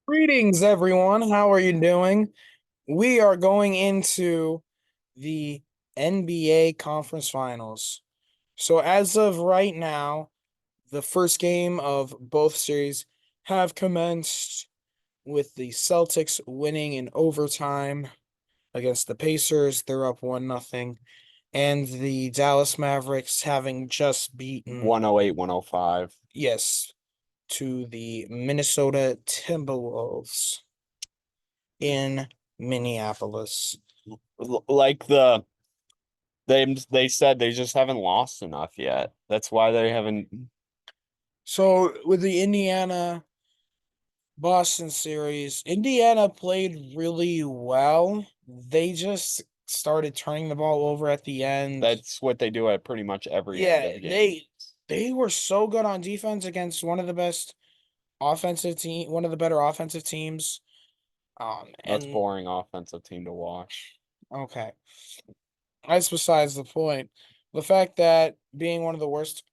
Greetings, everyone. How are you doing? We are going into the NBA Conference Finals. So, as of right now, the first game of both series have commenced with the Celtics winning in overtime against the Pacers. They're up 1-0. And the Dallas Mavericks having just beaten, 108, 105. yes, to the Minnesota Timberwolves in Minneapolis. Like they said they just haven't lost enough yet. That's why they haven't. So with the Indiana Boston series, Indiana played really well. They just started turning the ball over at the end. That's what they do at pretty much every end Yeah, of game. they were so good on defense against one of the better offensive teams. That's And boring offensive team to watch. okay, that's besides the point. The fact that being one of the worst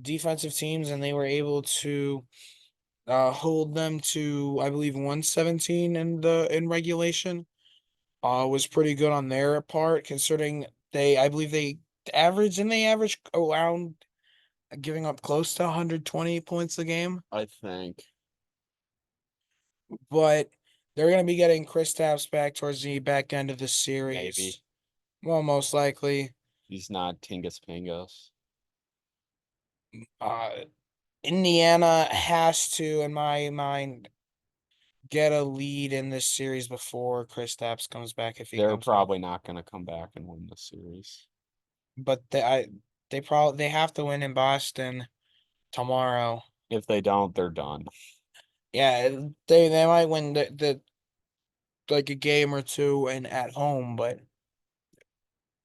defensive teams and they were able to hold them to I believe 117 in regulation. Was pretty good on their part considering I believe they average around giving up close to 120 points a game, I think but they're gonna be getting Kristaps back towards the back end of the maybe series. Well, most likely. he's not Tingus Pingus. Uh Indiana has to, in my mind, get a lead in this series before Kristaps comes back if he They're comes back. probably not going to come back and win the series. But they have to win in Boston tomorrow. If they don't, they're done. Yeah, they might win the like a game or two and at home, but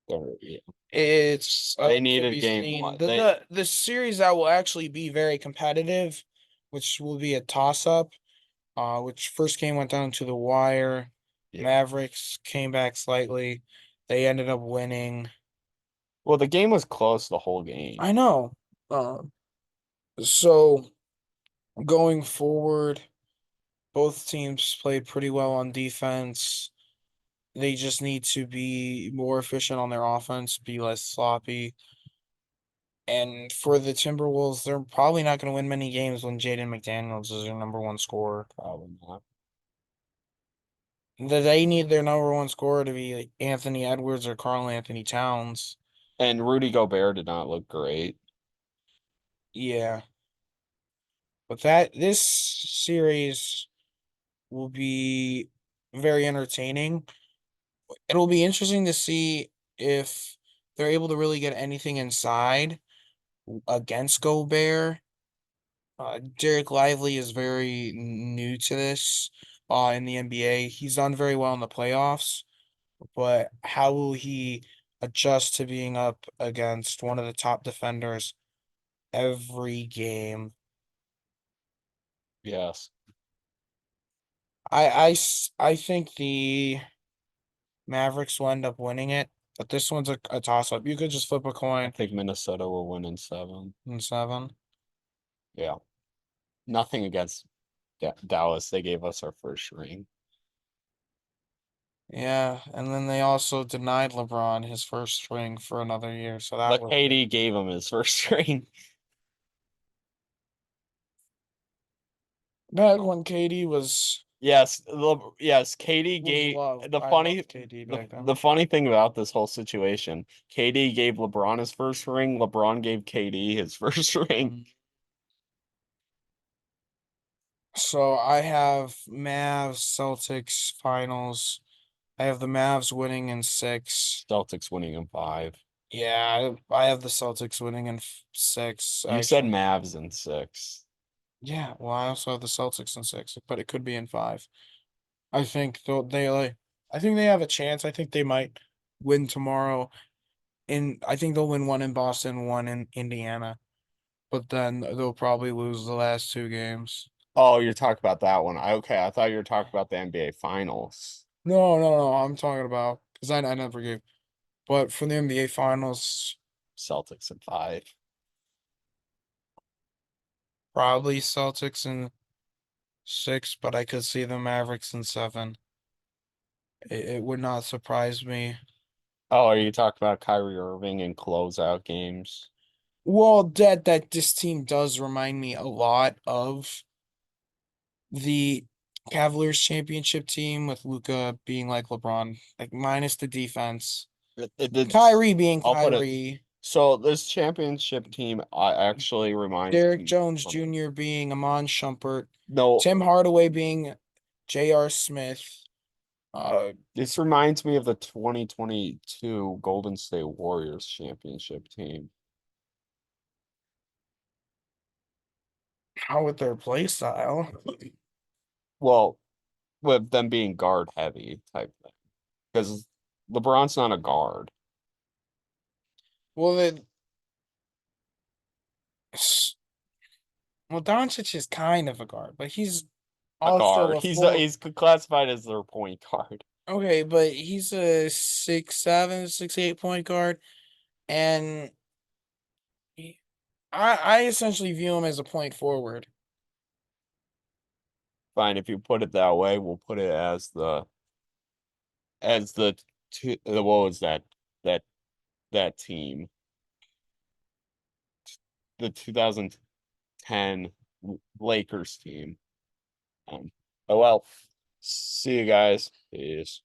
Yeah. it's They to needed be game seen. one. The series that will actually be very competitive, which will be a toss up. Which first game went down to the wire. Yeah. Mavericks came back slightly. They ended up winning. Well, the game was close the whole game. I know. Um, so going forward, both teams played pretty well on defense. They just need to be more efficient on their offense, be less sloppy. And for the Timberwolves, they're probably not going to win many games when Jaden McDaniels is their number one scorer. Probably not. They need their number one scorer to be like Anthony Edwards or Karl Anthony Towns. And Rudy Gobert did not look great. Yeah. But this series will be very entertaining. It'll be interesting to see if they're able to really get anything inside against Gobert. Derek Lively is very new to this in the NBA. He's done very well in the playoffs, but how will he adjust to being up against one of the top defenders every game? Yes. I think the Mavericks will end up winning it, but this one's a toss up. You could just flip a I coin think Minnesota will win in seven. in seven. Yeah. Nothing against Dallas. They gave us our first ring. Yeah, and then they also denied LeBron his first ring for another year, so that But was KD gave him his first ring. back when KD Yes, KD was gave loved. the I funny loved KD the, back then. the funny thing about this whole situation, KD gave LeBron his first ring, LeBron gave KD his first ring. So I have Mavs Celtics finals. I have the Mavs winning in six. Celtics winning in five. Yeah, I have the Celtics winning in six, You said actually. Mavs in six. Yeah, well, I also have the Celtics in six, but it could be in five. I think I think they have a chance. I think they might win tomorrow. I think they'll win one in Boston, one in Indiana, but then they'll probably lose the last two games. Oh, you're talking about that one. Okay, I thought you were talking about the NBA Finals. No, no, no. I'm talking about because I never gave. But for the NBA Finals, Celtics in five. probably Celtics and 6, but I could see the Mavericks in 7. It would not surprise me. Oh, are you talking about Kyrie Irving and closeout games? Well, that this team does remind me a lot of the Cavaliers championship team with Luca being like LeBron, like minus the defense. It's Kyrie being I'll put it Kyrie. so this championship team actually reminds Derek me Jones of Jr. being Amon Shumpert. no, Tim Hardaway being J.R. Smith. Uh, this reminds me of the 2022 Golden State Warriors championship team. how with their play style. Well, with them being guard heavy type thing. Because LeBron's not a guard. Well, Doncic is kind of a guard, but he's A also guard. a full. He's classified as their point guard. Okay, but he's a 6'7", 6'8" point guard, and I essentially view him as a point forward. Fine, if you put it that way, we'll put it as the two what was that that team. The 2010 Lakers team. Oh well. See you guys. Peace.